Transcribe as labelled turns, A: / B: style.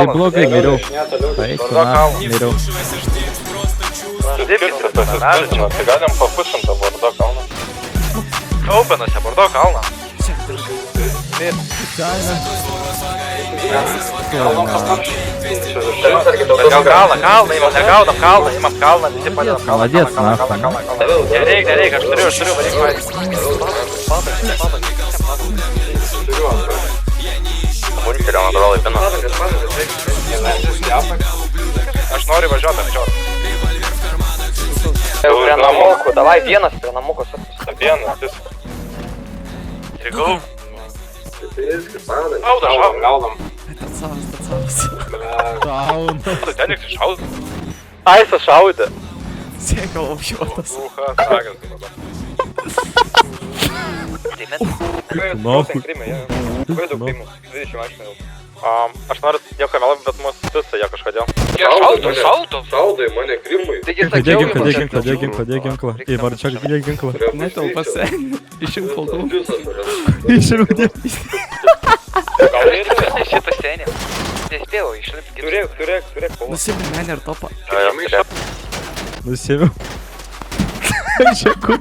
A: Tai blogai, geriau. Taip, na, geriau.
B: Tai galim papušint tą Bordo kalną.
C: Openose, Bordo kalną. Kalną, imam, negaudam kalną, imam kalną, visi padedam kalną.
A: Молодец, нахуй.
C: Nereikia, aš turiu, varyk. Bunkerio, man atrodo, įpina. Aš noriu važiuoti, medžioti.
D: Prie namukų, davai vienas prie namukų sukus.
B: Vienas, viskas.
C: Rigau. Gaudam.
A: Down.
C: Ten tik šaudė.
D: Aisas šaudė.
E: Sėka apšiotas.
C: Uha, sagas.
A: Nahui.
C: Labai daug kaimų, 20 mašinų. Aš noriu nieko melami, bet mus pisa jie kažkodėl. Šaudo.
B: Šaudai mane krimai.
A: Dėk ginklą. Į varčiak, dėk ginklą.
E: Netelpa sen. Išimk faltų.
A: Išimk dėk.
C: Gal ir šitą senį. Nespėjau išlipti. Turėk.
E: Nusimė menį ir topą.
A: Nusėmiau. Čia kur.